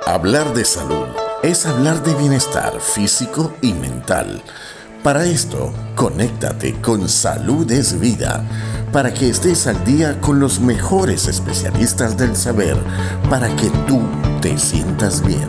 Hablar de salud es hablar de bienestar físico y mental. Para esto, conéctate con Salud es Vida, para que estés al día con los mejores especialistas del saber, para que tú te sientas bien.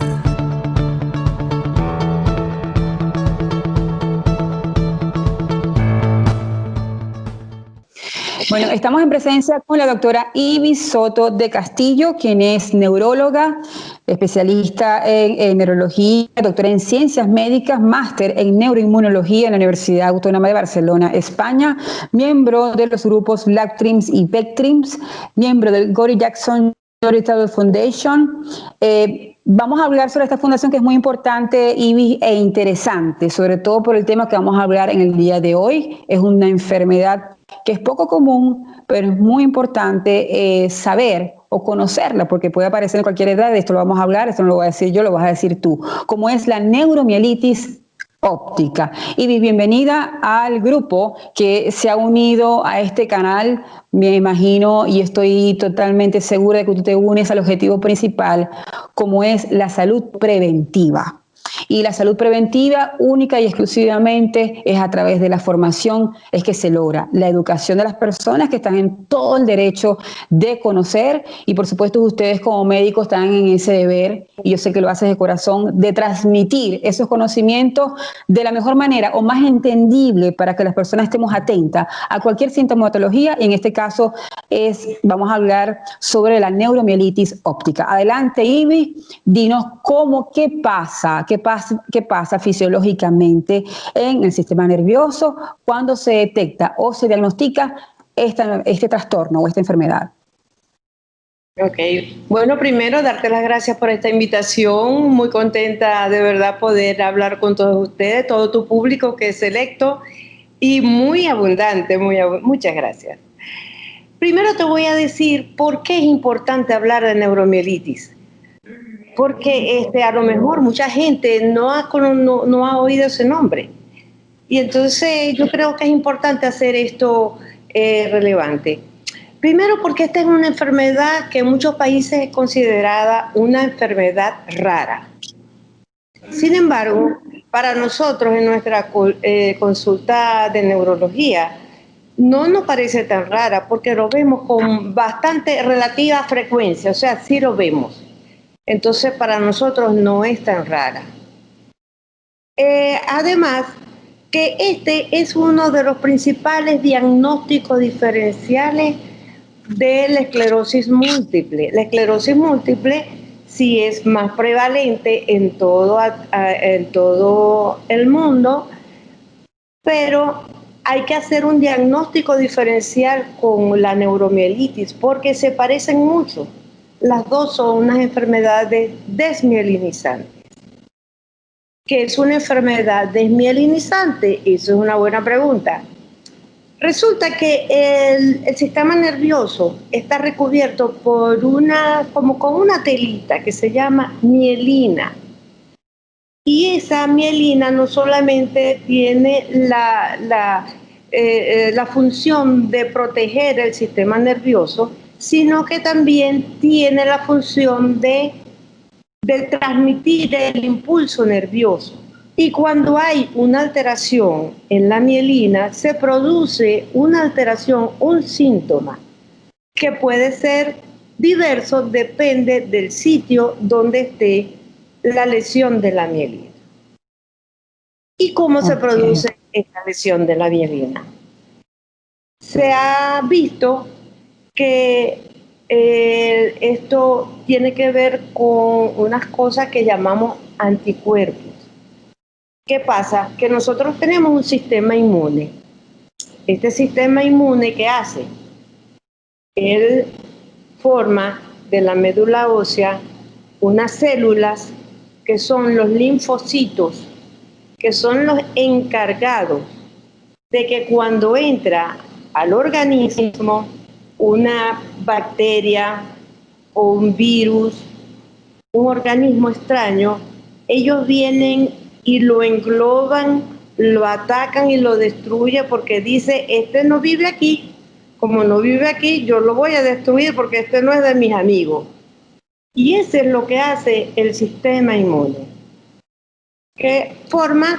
Bueno, estamos en presencia con la doctora Ivy Soto de Castillo, quien es neuróloga, especialista en neurología, doctora en ciencias médicas, máster en neuroinmunología en la Universidad Autónoma de Barcelona, España, miembro de los grupos LabTrims y VecTrims, miembro del Gori Jackson Charitable Foundation. Vamos a hablar sobre esta fundación que es muy importante, Ivy, e interesante, sobre todo por el tema que vamos a hablar en el día de hoy. Es una enfermedad que es poco común, pero es muy importante saber o conocerla, porque puede aparecer en cualquier edad. De esto lo vamos a hablar, esto no lo voy a decir yo, lo vas a decir tú, como es la neuromielitis óptica. Y bienvenida al grupo que se ha unido a este canal. Me imagino y estoy totalmente segura de que tú te unes al objetivo principal, como es la salud preventiva. Y la salud preventiva única y exclusivamente es a través de la formación, es que se logra la educación de las personas que están en todo el derecho de conocer, y por supuesto ustedes como médicos están en ese deber, y yo sé que lo haces de corazón, de transmitir esos conocimientos de la mejor manera o más entendible para que las personas estemos atentas a cualquier sintomatología, y en este caso vamos a hablar sobre la neuromielitis óptica. Adelante, Ivy, dinos qué pasa fisiológicamente en el sistema nervioso cuando se detecta o se diagnostica este trastorno o esta enfermedad. Ok, bueno, primero darte las gracias por esta invitación, muy contenta de verdad poder hablar con todos ustedes, todo tu público que es selecto y muy abundante, muchas gracias. Primero te voy a decir por qué es importante hablar de neuromielitis. Porque a lo mejor mucha gente no ha oído ese nombre. Y entonces yo creo que es importante hacer esto relevante. Primero porque esta es una enfermedad que en muchos países es considerada una enfermedad rara. Sin embargo, para nosotros en nuestra consulta de neurología, no nos parece tan rara porque lo vemos con bastante relativa frecuencia, o sea, sí lo vemos. Entonces, para nosotros no es tan rara. Además, que este es uno de los principales diagnósticos diferenciales de la esclerosis múltiple. La esclerosis múltiple sí es más prevalente en todo el mundo, pero hay que hacer un diagnóstico diferencial con la neuromielitis porque se parecen mucho. Las dos son unas enfermedades desmielinizantes. ¿Qué es una enfermedad desmielinizante? Eso es una buena pregunta. Resulta que el sistema nervioso está recubierto por como con una telita que se llama mielina. Y esa mielina no solamente tiene la función de proteger el sistema nervioso, sino que también tiene la función de transmitir el impulso nervioso. Y cuando hay una alteración en la mielina, se produce una alteración, un síntoma, que puede ser diverso, depende del sitio donde esté la lesión de la mielina. ¿Y cómo se produce esta lesión de la mielina? Se ha visto que esto tiene que ver con unas cosas que llamamos anticuerpos. ¿Qué pasa? Que nosotros tenemos un sistema inmune. Este sistema inmune, ¿qué hace? Él forma de la médula ósea unas células que son los linfocitos, que son los encargados de que cuando entra al organismo una bacteria o un virus, un organismo extraño, ellos vienen y lo engloban, lo atacan y lo destruyen porque dice, este no vive aquí, como no vive aquí, yo lo voy a destruir porque este no es de mis amigos. Y eso es lo que hace el sistema inmune, que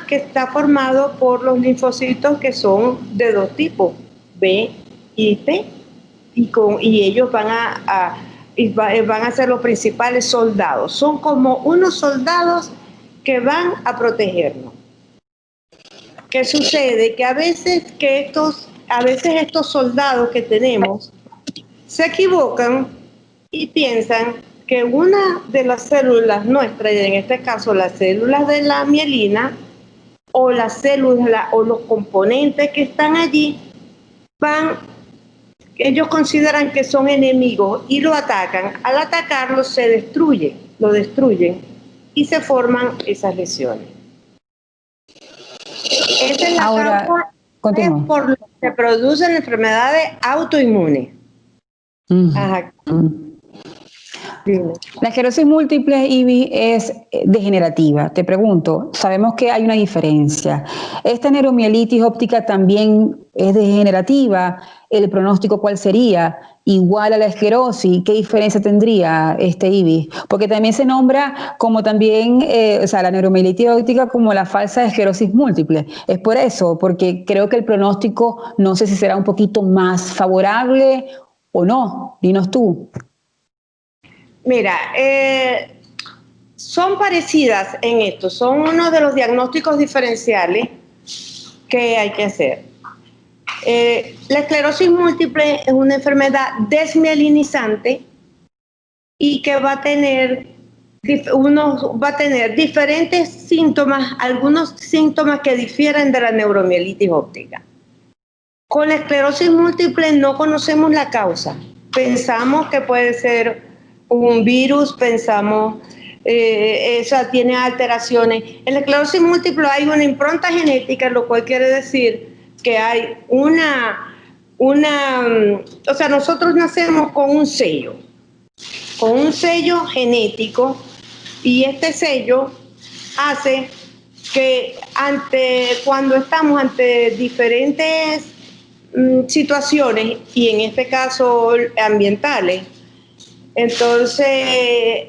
está formado por los linfocitos que son de dos tipos, B y T, y ellos van a ser los principales soldados. Son como unos soldados que van a protegernos. ¿Qué sucede? Que a veces estos soldados que tenemos se equivocan y piensan que una de las células nuestras, y en este caso las células de la mielina, o las células o los componentes que están allí, ellos consideran que son enemigos y lo atacan. Al atacarlo lo destruyen y se forman esas lesiones. Esa es la causa por lo que se producen enfermedades autoinmunes. Ajá. La esclerosis múltiple, Ivy, es degenerativa. Te pregunto, sabemos que hay una diferencia. ¿Esta neuromielitis óptica también es degenerativa? ¿El pronóstico cuál sería? ¿Igual a la esclerosis? ¿Qué diferencia tendría, Ivy? Porque también se nombra como también, la neuromielitis óptica como la falsa esclerosis múltiple. Es por eso, porque creo que el pronóstico no sé si será un poquito más favorable o no. Dinos tú. Mira, son parecidas en esto, son uno de los diagnósticos diferenciales que hay que hacer. La esclerosis múltiple es una enfermedad desmielinizante y que va a tener diferentes síntomas, algunos síntomas que difieren de la neuromielitis óptica. Con la esclerosis múltiple no conocemos la causa. Pensamos que puede ser un virus, esa tiene alteraciones. En la esclerosis múltiple hay una impronta genética, lo cual quiere decir que hay nosotros nacemos con un sello genético, y este sello hace que cuando estamos ante diferentes situaciones, y en este caso ambientales, entonces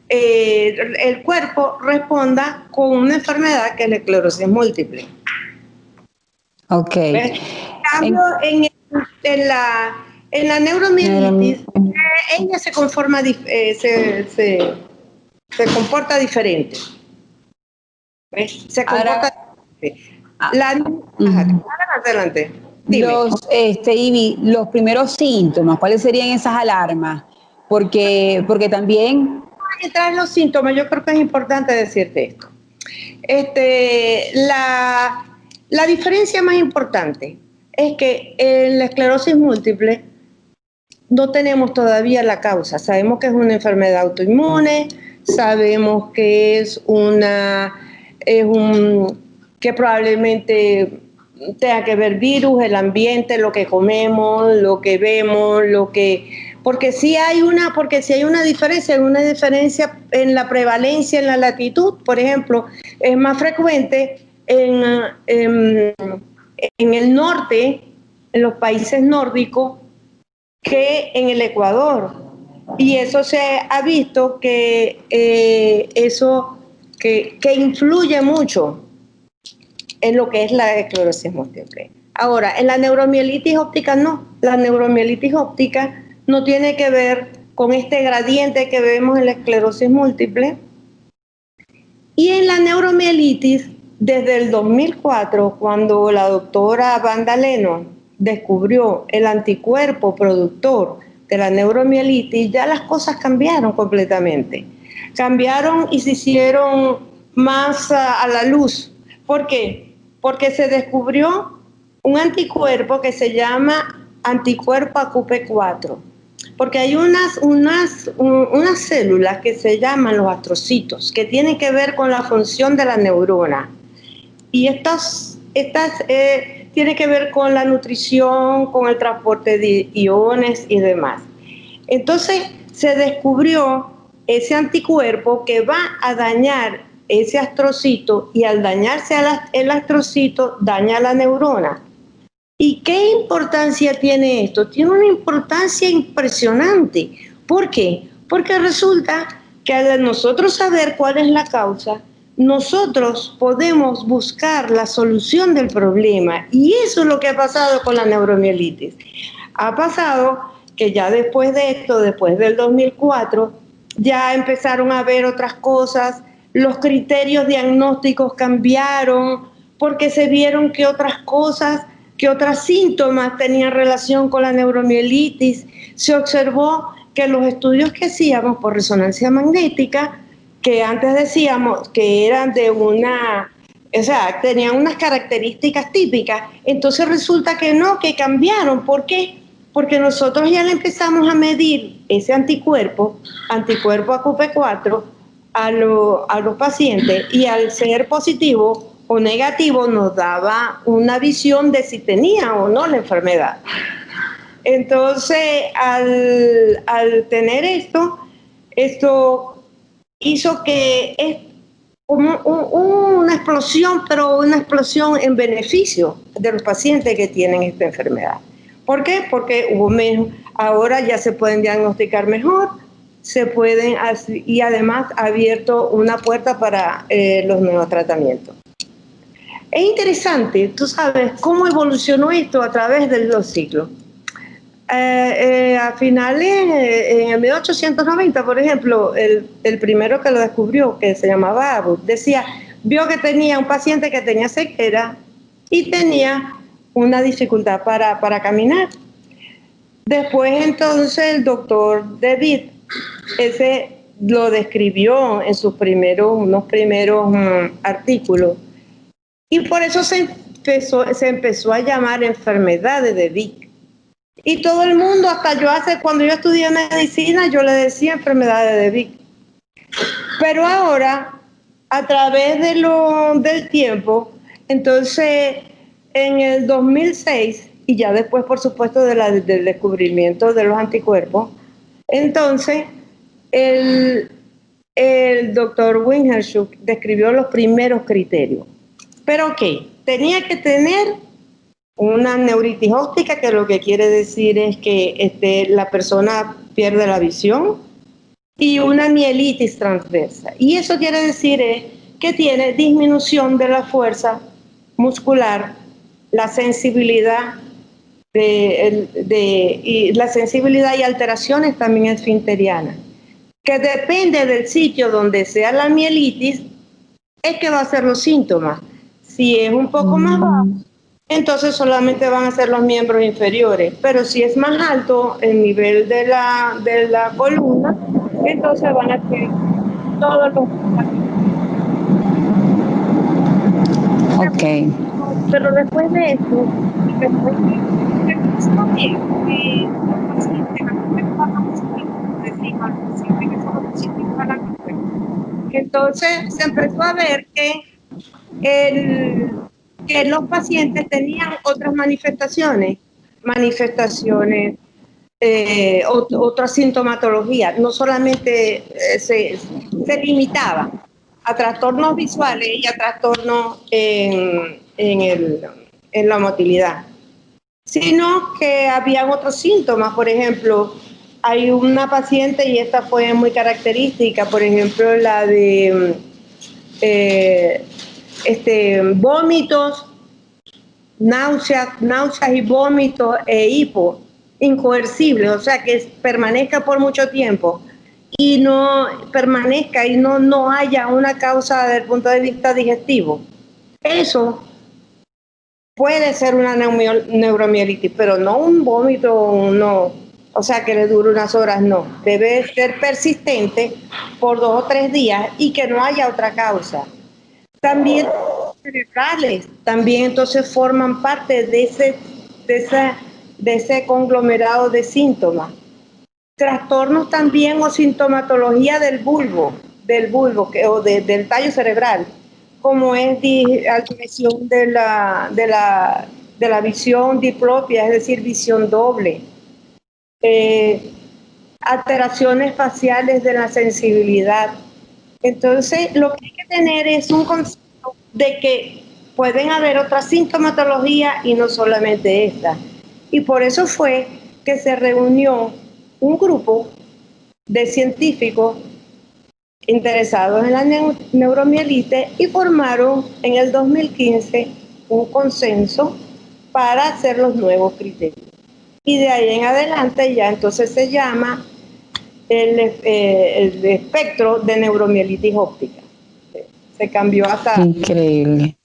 el cuerpo responda con una enfermedad que es la esclerosis múltiple. Ok. En cambio, en la neuromielitis, ella se comporta diferente. ¿Ves? Se comporta diferente. Adelante. Dime. Ivy, los primeros síntomas, ¿cuáles serían esas alarmas? Porque también... Para entrar en los síntomas, yo creo que es importante decirte esto. La diferencia más importante es que en la esclerosis múltiple no tenemos todavía la causa. Sabemos que es una enfermedad autoinmune, sabemos que que probablemente tenga que ver virus, el ambiente, lo que comemos, lo que vemos, porque si hay una diferencia en la prevalencia, en la latitud. Por ejemplo, es más frecuente en el norte, en los países nórdicos, que en el Ecuador. Y eso se ha visto que que influye mucho en lo que es la esclerosis múltiple. Ahora, en la neuromielitis óptica no. La neuromielitis óptica no tiene que ver con este gradiente que vemos en la esclerosis múltiple. Y en la neuromielitis, desde el 2004, cuando la doctora Wanda Lennon descubrió el anticuerpo productor de la neuromielitis, ya las cosas cambiaron completamente. Cambiaron y se hicieron más a la luz. ¿Por qué? Porque se descubrió un anticuerpo que se llama anticuerpo AQP4. Porque hay unas células que se llaman los astrocitos, que tienen que ver con la función de la neurona. Y estas tienen que ver con la nutrición, con el transporte de iones y demás. Entonces se descubrió ese anticuerpo que va a dañar ese astrocito, y al dañarse el astrocito daña la neurona. ¿Y qué importancia tiene esto? Tiene una importancia impresionante. ¿Por qué? Porque resulta que al nosotros saber cuál es la causa, nosotros podemos buscar la solución del problema. Y eso es lo que ha pasado con la neuromielitis. Ha pasado que ya después de esto, después del 2004, ya empezaron a ver otras cosas, los criterios diagnósticos cambiaron, porque se vieron que otras cosas, que otros síntomas tenían relación con la neuromielitis. Se observó que los estudios que hacíamos por resonancia magnética, que antes decíamos que eran de una, o sea, tenían unas características típicas, entonces resulta que no, que cambiaron. ¿Por qué? Porque nosotros ya le empezamos a medir ese anticuerpo AQP4, a los pacientes, y al ser positivo o negativo nos daba una visión de si tenía o no la enfermedad. Entonces, al tener esto hizo que es como una explosión, pero una explosión en beneficio de los pacientes que tienen esta enfermedad. ¿Por qué? Porque hubo menos, ahora ya se pueden diagnosticar mejor, y además ha abierto una puerta para los nuevos tratamientos. Es interesante, tú sabes, cómo evolucionó esto a través de los siglos. A finales, en el 1890, por ejemplo, el primero que lo descubrió, que se llamaba Abbott, vio que tenía un paciente que tenía ceguera y tenía una dificultad para caminar. Después, entonces, el doctor David, ese lo describió en unos primeros artículos, y por eso se empezó a llamar enfermedad de Vick. Y todo el mundo, hasta cuando yo estudié medicina, yo le decía enfermedades de Vick. Pero ahora, a través del tiempo, entonces, en el 2006, y ya después, por supuesto, del descubrimiento de los anticuerpos, entonces, el doctor Winkelschuk describió los primeros criterios. Pero, ¿qué? Tenía que tener una neuritis óptica, que lo que quiere decir es que la persona pierde la visión, y una mielitis transversa. Y eso quiere decir que tiene disminución de la fuerza muscular, la sensibilidad y alteraciones también esfinterianas, que depende del sitio donde sea la mielitis, es que va a ser los síntomas. Si es un poco más bajo, entonces solamente van a ser los miembros inferiores, pero si es más alto el nivel de la columna, entonces van a ser todos los... Ok. Pero después de esto, entonces se empezó a ver que los pacientes tenían otras manifestaciones, otra sintomatología, no solamente se limitaba a trastornos visuales y a trastornos en la motilidad, sino que habían otros síntomas. Por ejemplo, hay una paciente, y esta fue muy característica, por ejemplo, la de vómitos, náuseas y vómitos e hipo incoercibles, o sea, que permanezca por mucho tiempo y no haya una causa desde el punto de vista digestivo. Eso puede ser una neuromielitis, pero no un vómito, no, o sea, que le dure unas horas, no. Debe ser persistente por 2 o 3 días y que no haya otra causa. También cerebrales, también entonces forman parte de ese conglomerado de síntomas. Trastornos también o sintomatología del bulbo o del tallo cerebral, como es alteración de la visión, diplopia, es decir, visión doble, alteraciones faciales de la sensibilidad. Entonces, lo que hay que tener es un concepto de que pueden haber otras sintomatologías y no solamente esta. Y por eso fue que se reunió un grupo de científicos interesados en la neuromielitis y formaron en el 2015 un consenso para hacer los nuevos criterios. Y de ahí en adelante ya entonces se llama el espectro de neuromielitis óptica. Se cambió hasta... Increíble.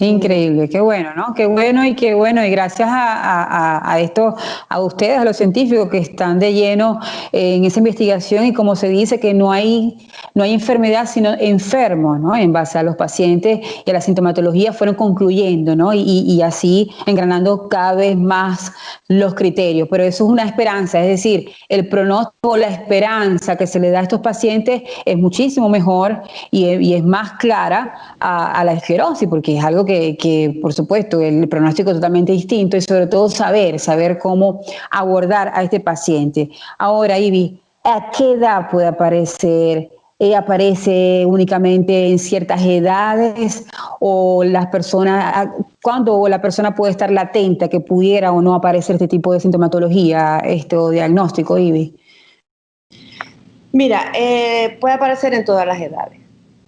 Increíble, qué bueno, ¿no? Qué bueno, y gracias a esto, a ustedes, a los científicos que están de lleno en esa investigación, y como se dice que no hay enfermedad sino enfermos, ¿no? En base a los pacientes y a la sintomatología fueron concluyendo, ¿no? Y así engranando cada vez más los criterios, pero eso es una esperanza, es decir, el pronóstico, la esperanza que se le da a estos pacientes es muchísimo mejor y es más clara a la esclerosis, porque es algo que, por supuesto, el pronóstico es totalmente distinto, y sobre todo saber cómo abordar a este paciente. Ahora, Ivy, ¿a qué edad puede aparecer? ¿Aparece únicamente en ciertas edades, o las personas, cuándo la persona puede estar latente a que pudiera o no aparecer este tipo de sintomatología, diagnóstico, Ivy? Mira, puede aparecer en todas las edades.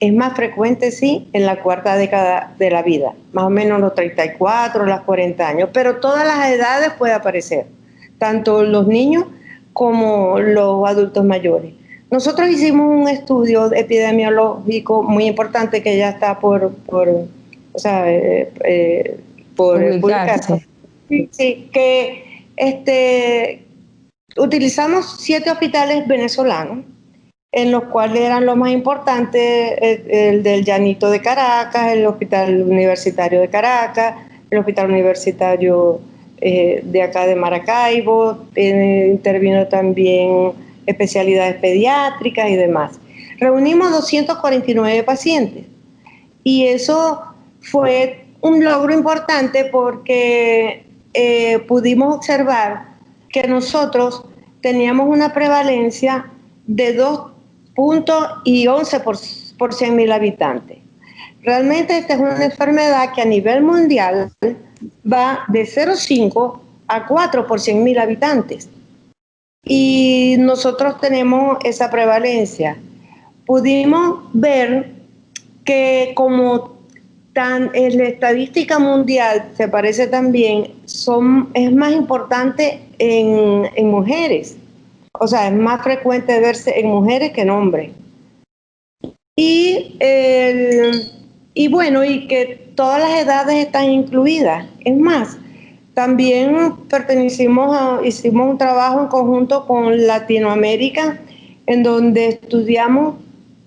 Es más frecuente, sí, en la cuarta década de la vida, más o menos los 34, los 40 años, pero todas las edades puede aparecer, tanto los niños como los adultos mayores. Nosotros hicimos un estudio epidemiológico muy importante que ya está por publicarse. Sí, que utilizamos 7 hospitales venezolanos, en los cuales eran los más importantes el del Llanito de Caracas, el Hospital Universitario de Caracas, el Hospital Universitario de acá de Maracaibo, intervino también especialidades pediátricas y demás. Reunimos 249 pacientes, y eso fue un logro importante porque pudimos observar que nosotros teníamos una prevalencia de 2.11 por 100.000 habitantes. Realmente esta es una enfermedad que a nivel mundial va de 0,5 a 4 por 100.000 habitantes. Y nosotros tenemos esa prevalencia. Pudimos ver que como en la estadística mundial se parece también, es más importante en mujeres. O sea, es más frecuente verse en mujeres que en hombres. Y bueno, y que todas las edades están incluidas. Es más, también hicimos un trabajo en conjunto con Latinoamérica, en donde estudiamos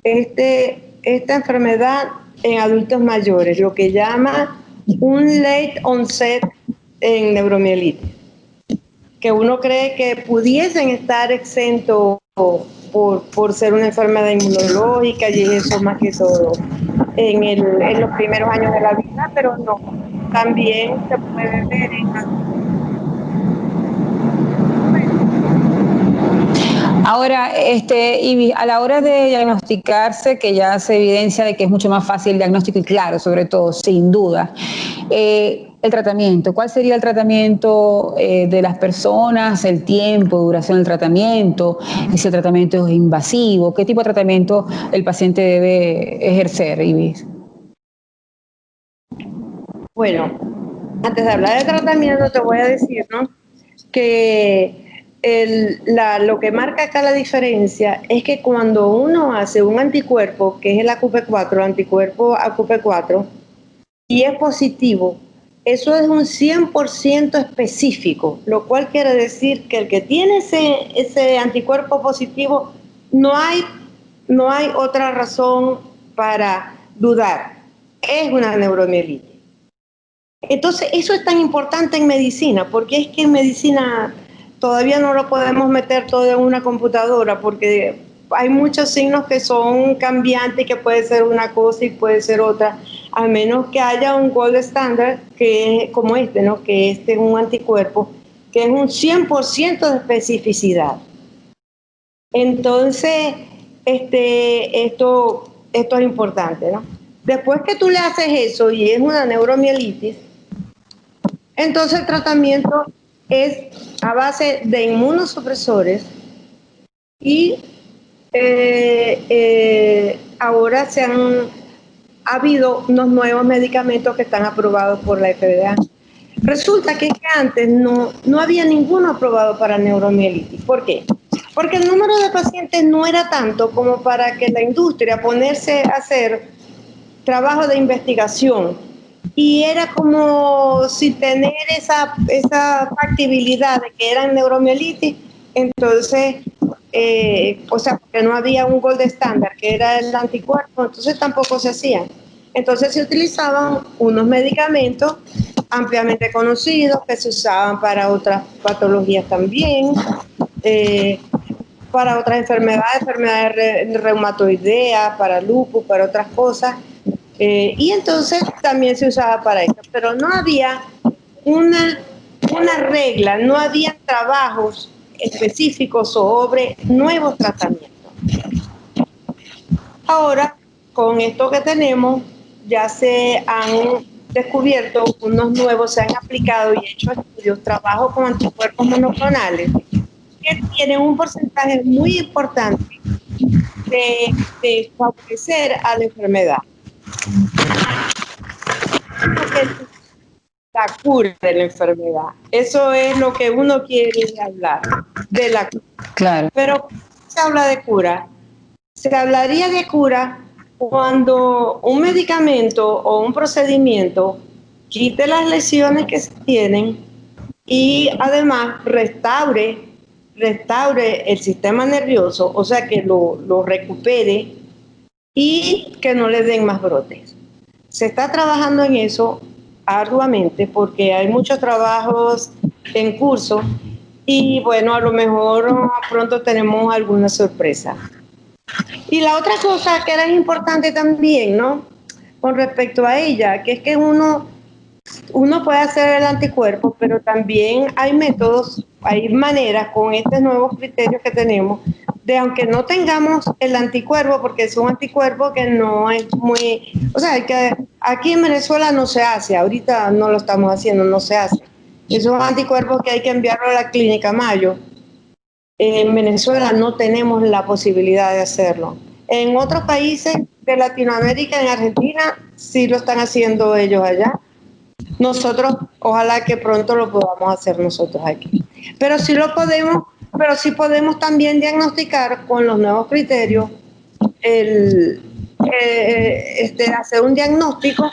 esta enfermedad en adultos mayores, lo que llama un late onset en neuromielitis, que uno cree que pudiesen estar exentos por ser una enfermedad inmunológica, y eso más que todo en los primeros años de la vida, pero no, también se puede ver en adultos. Ahora, y a la hora de diagnosticarse, que ya se evidencia de que es mucho más fácil el diagnóstico, y claro, sobre todo, sin duda, el tratamiento. ¿Cuál sería el tratamiento de las personas, el tiempo, duración del tratamiento, si el tratamiento es invasivo? ¿Qué tipo de tratamiento el paciente debe ejercer, Ibis? Bueno, antes de hablar de tratamiento, te voy a decir, ¿no?, que lo que marca acá la diferencia es que cuando uno hace un anticuerpo, que es el AQP4, anticuerpo AQP4, y es positivo, eso es un 100% específico, lo cual quiere decir que el que tiene ese anticuerpo positivo, no hay otra razón para dudar, es una neuromielitis. Entonces, eso es tan importante en medicina, porque es que en medicina todavía no lo podemos meter todo en una computadora, porque hay muchos signos que son cambiantes, que puede ser una cosa y puede ser otra, a menos que haya un gold standard, que es como ¿no?, que es un anticuerpo, que es un 100% de especificidad. Entonces, esto es importante, ¿no? Después que tú le haces eso y es una neuromielitis, entonces el tratamiento es a base de inmunosupresores y ahora ha habido unos nuevos medicamentos que están aprobados por la FDA. Resulta que antes no había ninguno aprobado para neuromielitis. ¿Por qué? Porque el número de pacientes no era tanto como para que la industria ponerse a hacer trabajo de investigación. Y era como si tener esa factibilidad de que eran neuromielitis, entonces, o sea, porque no había un gold estándar, que era el anticuerpo, entonces tampoco se hacían. Entonces se utilizaban unos medicamentos ampliamente conocidos que se usaban para otras patologías también, para otras enfermedades reumatoideas, para lupus, para otras cosas. Y entonces también se usaba para eso, pero no había una regla, no había trabajos específicos sobre nuevos tratamientos. Ahora, con esto que tenemos, ya se han descubierto unos nuevos, se han aplicado y hecho estudios, trabajos con anticuerpos monoclonales, que tienen un porcentaje muy importante de favorecer a la enfermedad. La cura de la enfermedad. Eso es lo que uno quiere hablar, de la cura. Claro. Pero se habla de cura. Se hablaría de cura cuando un medicamento o un procedimiento quite las lesiones que se tienen y además restaure el sistema nervioso, o sea, que lo recupere y que no le den más brotes. Se está trabajando en eso arduamente porque hay muchos trabajos en curso y bueno, a lo mejor pronto tenemos alguna sorpresa. Y la otra cosa que era importante también, ¿no? Con respecto a ella, que es que uno puede hacer el anticuerpo, pero también hay métodos, hay maneras con estos nuevos criterios que tenemos de, aunque no tengamos el anticuerpo, porque es un anticuerpo que no es muy, o sea, que aquí en Venezuela no se hace, ahorita no lo estamos haciendo, no se hace. Es un anticuerpo que hay que enviarlo a la clínica Mayo. En Venezuela no tenemos la posibilidad de hacerlo. En otros países de Latinoamérica, en Argentina, sí lo están haciendo ellos allá. Nosotros, ojalá que pronto lo podamos hacer nosotros aquí. Pero sí podemos también diagnosticar con los nuevos criterios, hacer un diagnóstico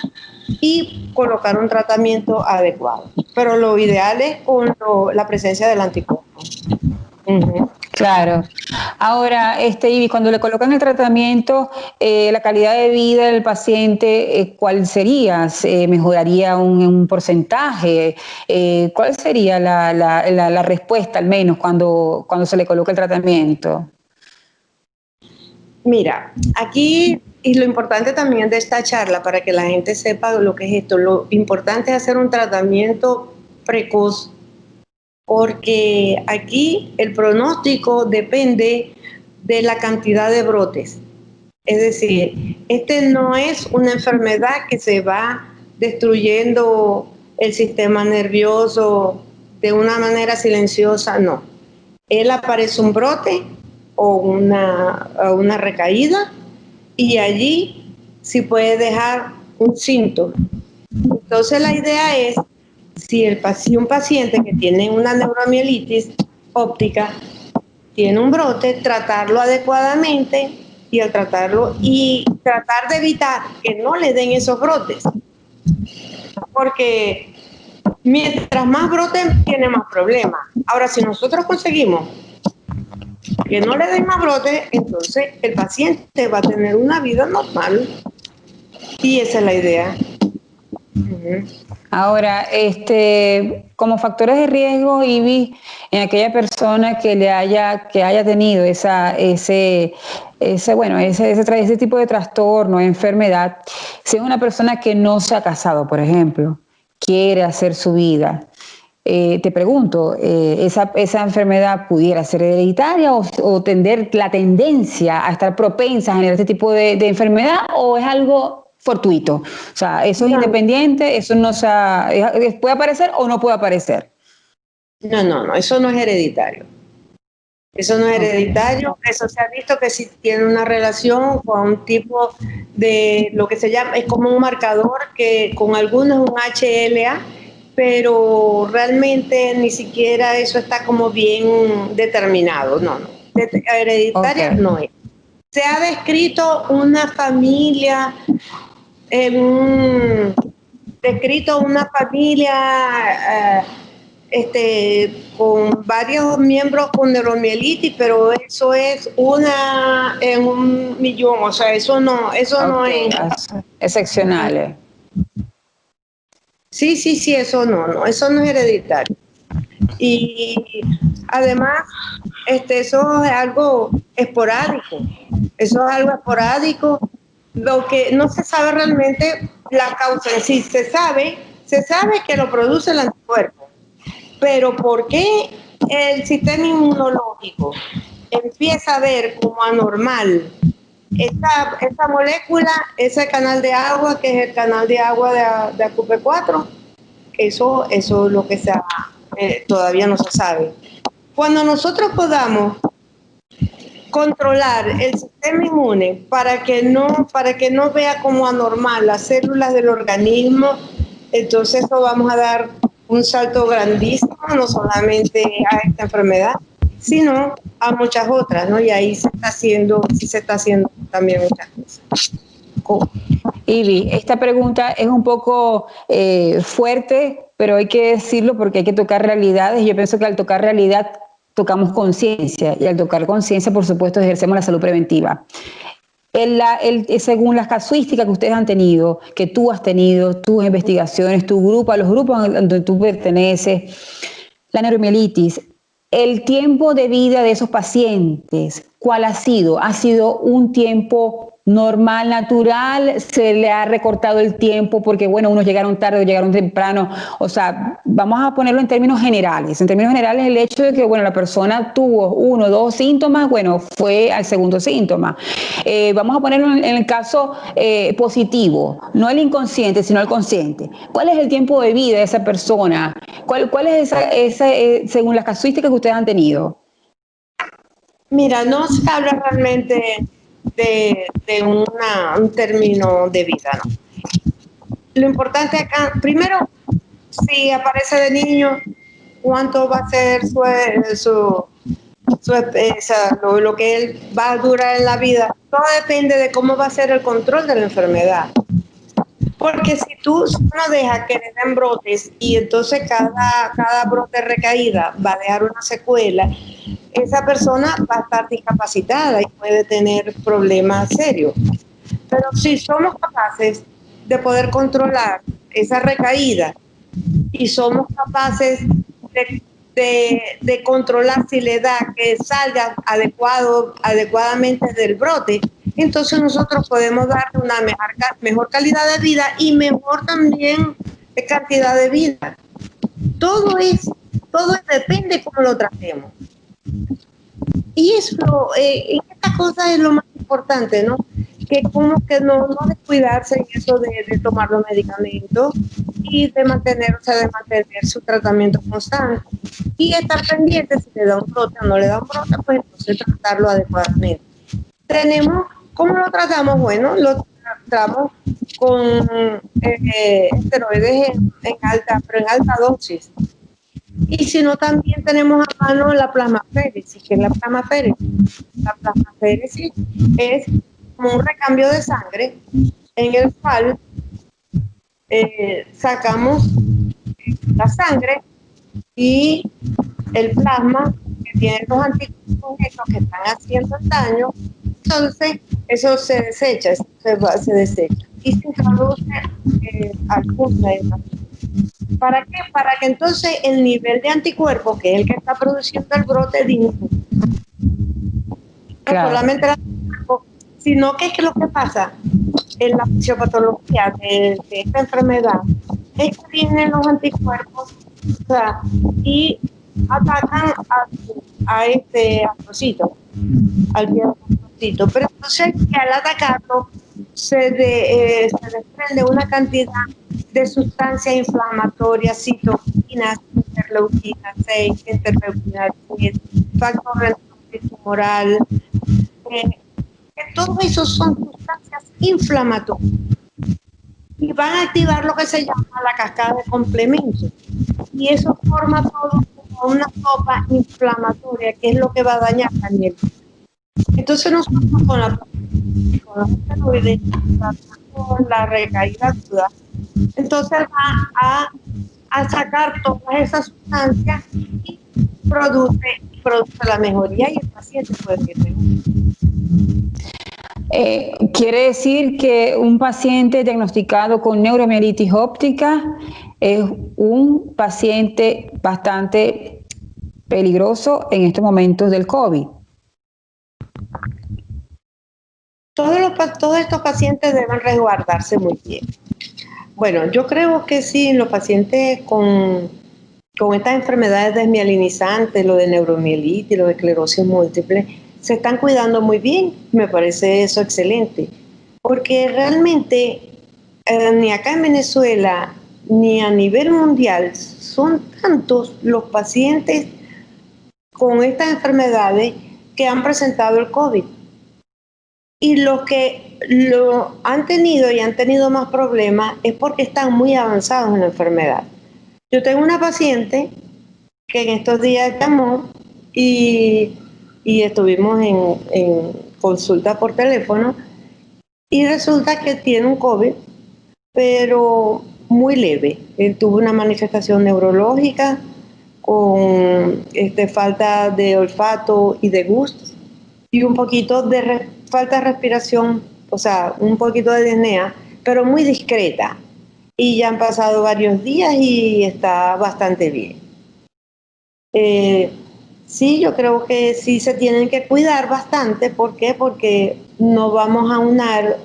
y colocar un tratamiento adecuado. Pero lo ideal es con la presencia del anticuerpo. Claro. Ahora, Ivy, cuando le colocan el tratamiento, la calidad de vida del paciente, ¿cuál sería? ¿Mejoraría un porcentaje? ¿Cuál sería la respuesta, al menos, cuando se le coloca el tratamiento? Mira, aquí, y lo importante también de esta charla, para que la gente sepa lo que es esto, lo importante es hacer un tratamiento precoz, porque aquí el pronóstico depende de la cantidad de brotes. Es decir, no es una enfermedad que se va destruyendo el sistema nervioso de una manera silenciosa, no. Él aparece un brote o una recaída y allí sí puede dejar un síntoma. Entonces la idea es, si un paciente que tiene una neuromielitis óptica tiene un brote, tratarlo adecuadamente y al tratarlo y tratar de evitar que no le den esos brotes, porque mientras más brotes tiene más problemas. Ahora, si nosotros conseguimos que no le den más brotes, entonces el paciente va a tener una vida normal y esa es la idea. Ahora, como factores de riesgo, Ivy, en aquella persona que haya tenido ese tipo de trastorno, enfermedad, si es una persona que no se ha casado, por ejemplo, quiere hacer su vida, te pregunto, ¿esa enfermedad pudiera ser hereditaria o tener la tendencia a estar propensa a generar este tipo de enfermedad, o es algo fortuito? O sea, eso es independiente, eso no puede aparecer o no puede aparecer. No, eso no es hereditario. Eso no es hereditario, eso se ha visto que si tiene una relación con un tipo de lo que se llama, es como un marcador que con algunos es un HLA, pero realmente ni siquiera eso está como bien determinado, no, hereditaria no es. Se ha descrito una familia, con varios miembros con neuromielitis, pero eso es una en 1.000.000, o sea, eso no es excepcional. Sí, eso no es hereditario. Y además, eso es algo esporádico. Lo que no se sabe realmente la causa en sí. Se sabe que lo produce el anticuerpo. Pero ¿por qué el sistema inmunológico empieza a ver como anormal esta molécula, ese canal de agua, que es el canal de agua de AQP4? Eso es lo que todavía no se sabe. Cuando nosotros podamos controlar el sistema inmune para que no vea como anormal las células del organismo, entonces eso vamos a dar un salto grandísimo, no solamente a esta enfermedad, sino a muchas otras, ¿no? Y ahí se está haciendo también muchas cosas. Ivy, esta pregunta es un poco fuerte, pero hay que decirlo porque hay que tocar realidades. Yo pienso que al tocar realidad tocamos conciencia, y al tocar conciencia, por supuesto, ejercemos la salud preventiva. Según las casuísticas que ustedes han tenido, que tú has tenido, tus investigaciones, tu grupo, a los grupos donde tú perteneces, la neuromielitis, el tiempo de vida de esos pacientes, ¿cuál ha sido? ¿Ha sido un tiempo normal, natural? ¿Se le ha recortado el tiempo porque, bueno, unos llegaron tarde o llegaron temprano? O sea, vamos a ponerlo en términos generales. En términos generales, el hecho de que, bueno, la persona tuvo 1 o 2 síntomas, bueno, fue al segundo síntoma. Vamos a ponerlo en el caso positivo, no el inconsciente, sino el consciente. ¿Cuál es el tiempo de vida de esa persona? ¿Cuál es esa según las casuísticas que ustedes han tenido? Mira, no se habla realmente de un término de vida, ¿no? Lo importante acá, primero, si aparece de niño, ¿cuánto va a ser lo que él va a durar en la vida? Todo depende de cómo va a ser el control de la enfermedad. Porque si uno deja que le den brotes y entonces cada brote recaída va a dejar una secuela, esa persona va a estar discapacitada y puede tener problemas serios. Pero si somos capaces de poder controlar esa recaída y somos capaces de controlar si le da que salga adecuadamente del brote, entonces nosotros podemos darle una mejor calidad de vida y mejor también cantidad de vida. Todo depende de cómo lo tratemos. Y esta cosa es lo más importante, ¿no? Que como que no descuidarse en eso de tomar los medicamentos y de mantener su tratamiento constante. Y estar pendiente si le da un brote o no le da un brote, pues entonces tratarlo adecuadamente. ¿Cómo lo tratamos? Bueno, lo tratamos con esteroides en alta dosis. Y si no, también tenemos a mano la plasmaféresis. ¿Qué es la plasmaféresis? La plasmaféresis es como un recambio de sangre en el cual sacamos la sangre y el plasma que tiene los anticuerpos que están haciendo el daño. Entonces eso se desecha, y se introduce al plasma. ¿Para qué? Para que entonces el nivel de anticuerpos, que es el que está produciendo el brote, disminuya. No solamente el anticuerpo, sino que es que lo que pasa en la fisiopatología de esta enfermedad es que vienen los anticuerpos, o sea, y atacan a este astrocito, al pie del astrocito. Pero entonces que al atacarlo se desprende una cantidad de sustancias inflamatorias, citoquinas, interleuquina 6, interleuquina 10, factor humoral, que todos esos son sustancias inflamatorias y van a activar lo que se llama la cascada de complementos. Y eso forma todo como una sopa inflamatoria, que es lo que va a dañar también. Entonces nosotros con los esteroides, con la recaída aguda, entonces va a sacar todas esas sustancias y produce la mejoría y el paciente puede vivir mejor. Quiere decir que un paciente diagnosticado con neuromielitis óptica es un paciente bastante peligroso en estos momentos del COVID. Todos estos pacientes deben resguardarse muy bien. Bueno, yo creo que sí, los pacientes con estas enfermedades desmielinizantes, lo de neuromielitis, lo de esclerosis múltiple, se están cuidando muy bien. Me parece eso excelente. Porque realmente ni acá en Venezuela ni a nivel mundial son tantos los pacientes con estas enfermedades que han presentado el COVID. Y los que lo han tenido y han tenido más problemas es porque están muy avanzados en la enfermedad. Yo tengo una paciente que en estos días llamó y estuvimos en consulta por teléfono y resulta que tiene un COVID, pero muy leve. Él tuvo una manifestación neurológica con falta de olfato y de gusto y un poquito de falta de respiración, o sea, un poquito de disnea, pero muy discreta. Y ya han pasado varios días y está bastante bien. Sí, yo creo que sí se tienen que cuidar bastante. ¿Por qué? Porque no vamos a unar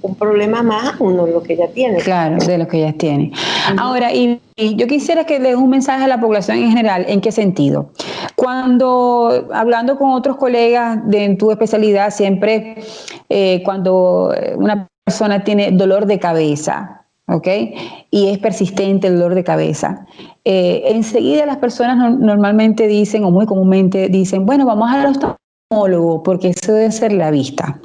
un problema más a uno de lo que ya tiene. Claro, de lo que ya tiene. Ahora, y yo quisiera que le dé un mensaje a la población en general. ¿En qué sentido? Cuando, hablando con otros colegas en tu especialidad, siempre cuando una persona tiene dolor de cabeza, ¿ok? Y es persistente el dolor de cabeza, enseguida las personas normalmente dicen, o muy comúnmente dicen, bueno, vamos al oftalmólogo porque eso debe ser la vista.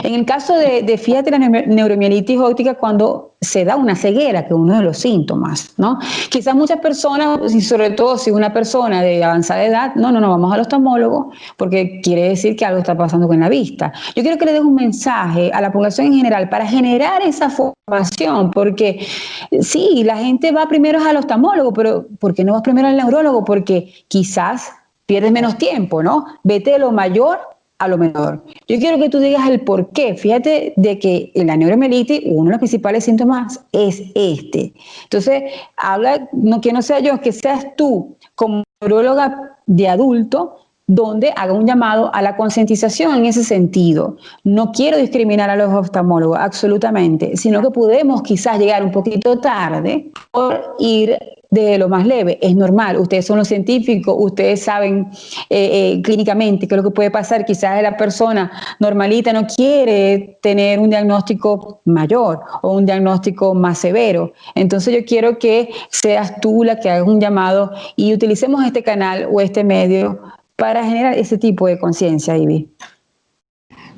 En el caso fíjate, la neuromielitis óptica, cuando se da una ceguera, que es uno de los síntomas, ¿no? Quizás muchas personas, y sobre todo si una persona de avanzada edad, no, vamos al oftalmólogo, porque quiere decir que algo está pasando con la vista. Yo quiero que le des un mensaje a la población en general para generar esa formación, porque sí, la gente va primero al oftalmólogo, pero ¿por qué no vas primero al neurólogo? Porque quizás pierdes menos tiempo, ¿no? Vete de lo mayor a lo menor. Yo quiero que tú digas el por qué. Fíjate de que en la neuromielitis uno de los principales síntomas es este. Entonces, habla, que no sea yo, que seas tú como neuróloga de adulto, donde haga un llamado a la concientización en ese sentido. No quiero discriminar a los oftalmólogos, absolutamente, sino que podemos quizás llegar un poquito tarde por ir de lo más leve. Es normal, ustedes son los científicos, ustedes saben clínicamente qué es lo que puede pasar. Quizás la persona normalita no quiere tener un diagnóstico mayor o un diagnóstico más severo. Entonces yo quiero que seas tú la que hagas un llamado y utilicemos este canal o este medio para generar ese tipo de conciencia, Ivy.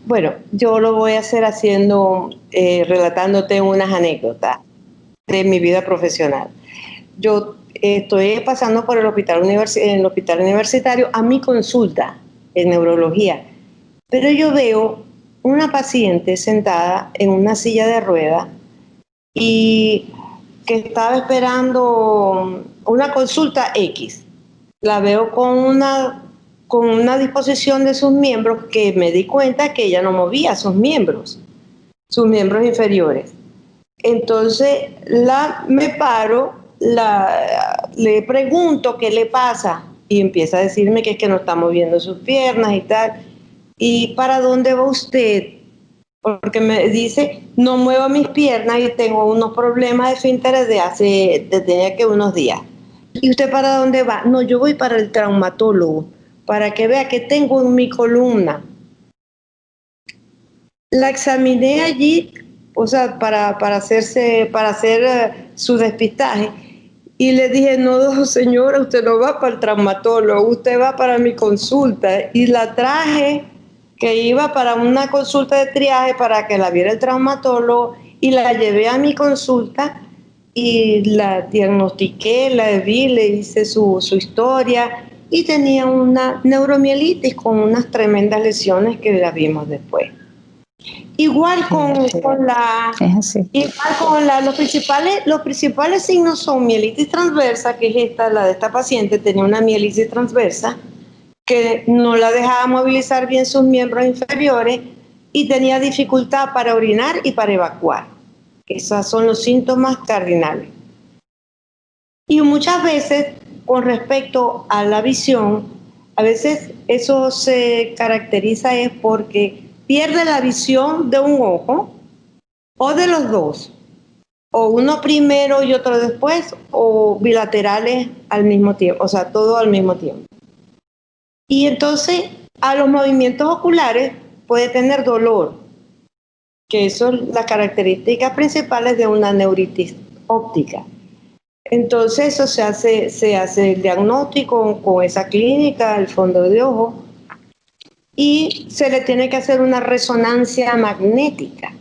Bueno, yo lo voy a hacer relatándote unas anécdotas de mi vida profesional. Yo estoy pasando por el hospital universitario a mi consulta en neurología, pero yo veo una paciente sentada en una silla de ruedas y que estaba esperando una consulta X. La veo con una disposición de sus miembros que me di cuenta que ella no movía sus miembros inferiores. Entonces me paro, le pregunto qué le pasa y empieza a decirme que es que no está moviendo sus piernas y tal. ¿Y para dónde va usted? Porque me dice, no muevo mis piernas y tengo unos problemas de esfínteres desde que unos días. ¿Y usted para dónde va? No, yo voy para el traumatólogo, para que vea que tengo en mi columna. La examiné allí, o sea, para hacer su despistaje, Y le dije, no, señora, usted no va para el traumatólogo, usted va para mi consulta. Y la traje, que iba para una consulta de triaje para que la viera el traumatólogo, y la llevé a mi consulta y la diagnostiqué, la vi, le hice su historia, y tenía una neuromielitis con unas tremendas lesiones que la vimos después. Igual los principales signos son mielitis transversa, que es la de esta paciente, tenía una mielitis transversa, que no la dejaba movilizar bien sus miembros inferiores y tenía dificultad para orinar y para evacuar. Esos son los síntomas cardinales. Y muchas veces, con respecto a la visión, a veces eso se caracteriza es porque pierde la visión de un ojo o de los dos, o uno primero y otro después, o bilaterales al mismo tiempo, o sea, todo al mismo tiempo. Y entonces a los movimientos oculares puede tener dolor, que son las características principales de una neuritis óptica. Entonces eso se hace el diagnóstico con esa clínica, el fondo de ojo, y se le tiene que hacer una resonancia magnética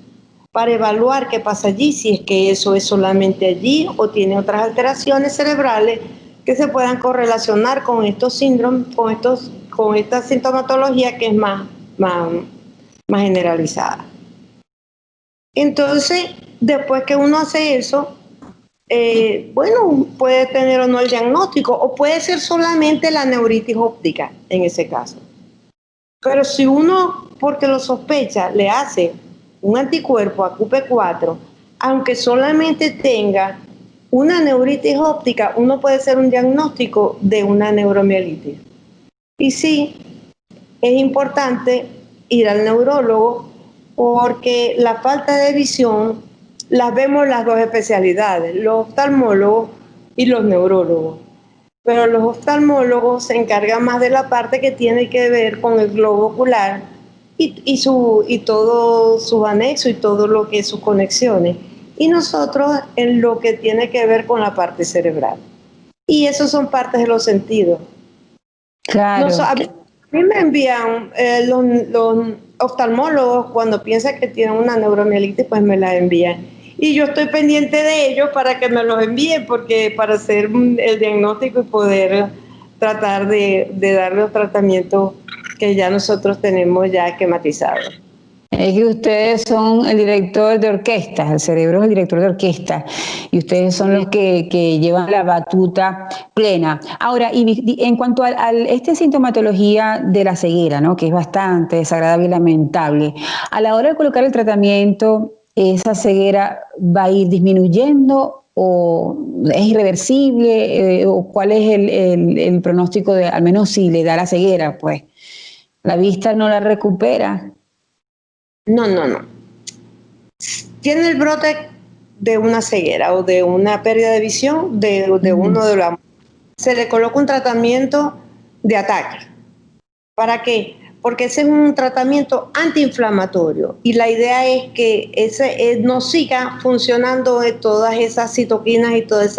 para evaluar qué pasa allí, si es que eso es solamente allí o tiene otras alteraciones cerebrales que se puedan correlacionar con estos síndromes, con esta sintomatología que es más generalizada. Entonces, después que uno hace eso, bueno, puede tener o no el diagnóstico, o puede ser solamente la neuritis óptica en ese caso. Pero si uno, porque lo sospecha, le hace un anticuerpo a CUP4, aunque solamente tenga una neuritis óptica, uno puede hacer un diagnóstico de una neuromielitis. Y sí, es importante ir al neurólogo porque la falta de visión las vemos las dos especialidades, los oftalmólogos y los neurólogos. Pero los oftalmólogos se encargan más de la parte que tiene que ver con el globo ocular y todo su anexo y todo lo que es sus conexiones. Y nosotros en lo que tiene que ver con la parte cerebral. Y esos son partes de los sentidos. Claro. A mí me envían los oftalmólogos cuando piensan que tienen una neuromielitis, pues me la envían. Y yo estoy pendiente de ellos para que me los envíen, porque para hacer el diagnóstico y poder tratar de darle los tratamientos que ya nosotros tenemos ya esquematizados. Es que ustedes son el director de orquesta, el cerebro es el director de orquesta, y ustedes son los que llevan la batuta plena. Ahora, y en cuanto a esta sintomatología de la ceguera, ¿no?, que es bastante desagradable y lamentable, a la hora de colocar el tratamiento, ¿esa ceguera va a ir disminuyendo o es irreversible? ¿O cuál es el pronóstico de, al menos si le da la ceguera, pues la vista no la recupera? No. Tiene el brote de una ceguera o de una pérdida de visión de uno de los... Se le coloca un tratamiento de ataque. ¿Para qué? Porque ese es un tratamiento antiinflamatorio y la idea es que ese no siga funcionando todas esas citoquinas y todos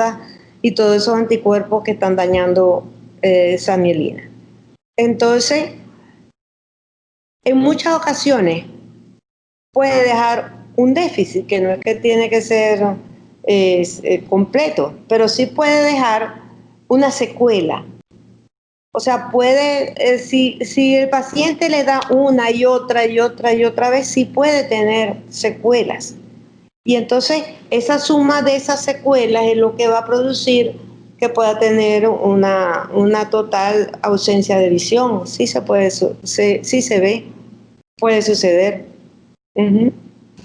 esos anticuerpos que están dañando esa mielina. Entonces, en muchas ocasiones puede dejar un déficit, que no es que tiene que ser completo, pero sí puede dejar una secuela. O sea, puede, si el paciente le da una y otra vez, sí puede tener secuelas. Y entonces esa suma de esas secuelas es lo que va a producir que pueda tener una total ausencia de visión. Sí se puede, sí se ve, puede suceder.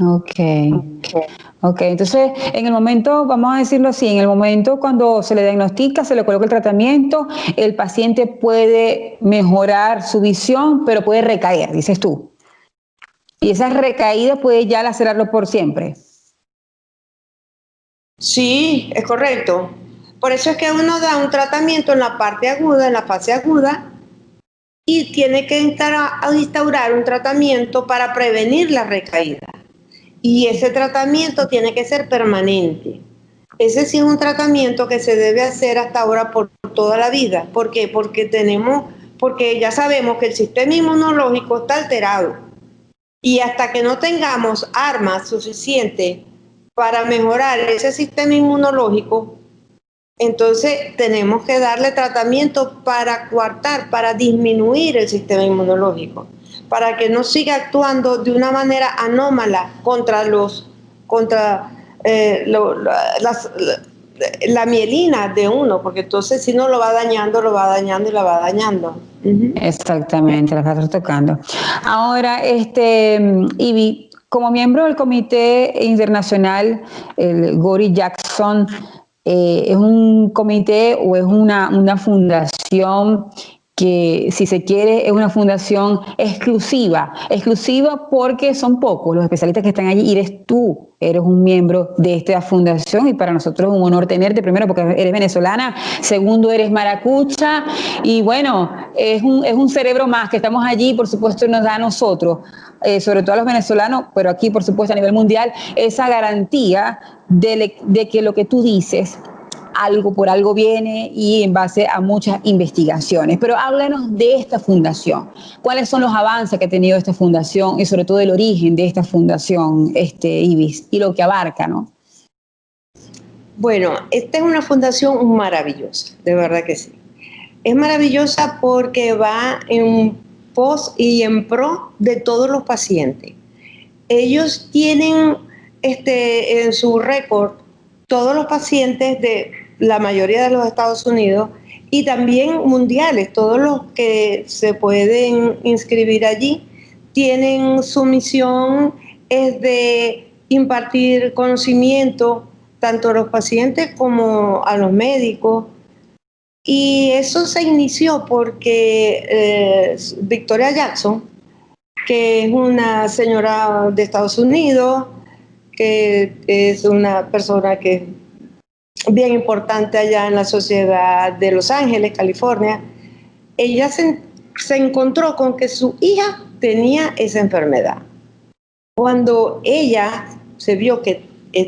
Ok, entonces en el momento, vamos a decirlo así, en el momento cuando se le diagnostica, se le coloca el tratamiento, el paciente puede mejorar su visión, pero puede recaer, dices tú. Y esa recaída puede ya lacerarlo por siempre. Sí, es correcto. Por eso es que uno da un tratamiento en la parte aguda, en la fase aguda, y tiene que instaurar un tratamiento para prevenir la recaída. Y ese tratamiento tiene que ser permanente. Ese sí es un tratamiento que se debe hacer hasta ahora por toda la vida. ¿Por qué? Porque ya sabemos que el sistema inmunológico está alterado. Y hasta que no tengamos armas suficientes para mejorar ese sistema inmunológico, entonces tenemos que darle tratamiento para coartar, para disminuir el sistema inmunológico, para que no siga actuando de una manera anómala contra la mielina de uno, porque entonces si no lo va dañando y la va dañando. Exactamente, la que estás tocando. Ahora, Ivy, como miembro del Comité Internacional, el Gori Jackson, ¿es un comité o es una fundación que, si se quiere, es una fundación exclusiva porque son pocos los especialistas que están allí y eres un miembro de esta fundación y para nosotros es un honor tenerte, primero porque eres venezolana, segundo eres maracucha y bueno, es un cerebro más que estamos allí, por supuesto nos da a nosotros, sobre todo a los venezolanos, pero aquí por supuesto a nivel mundial, esa garantía de que lo que tú dices algo por algo viene y en base a muchas investigaciones. Pero háblanos de esta fundación. ¿Cuáles son los avances que ha tenido esta fundación y sobre todo el origen de esta fundación, Ibis, y lo que abarca, ¿no? Bueno, esta es una fundación maravillosa, de verdad que sí. Es maravillosa porque va en pos y en pro de todos los pacientes. Ellos tienen en su récord todos los pacientes de la mayoría de los Estados Unidos y también mundiales, todos los que se pueden inscribir allí, tienen su misión es de impartir conocimiento tanto a los pacientes como a los médicos. Y eso se inició porque Victoria Jackson, que es una señora de Estados Unidos, que es una persona que es bien importante allá en la sociedad de Los Ángeles, California, ella se encontró con que su hija tenía esa enfermedad. Cuando ella se vio que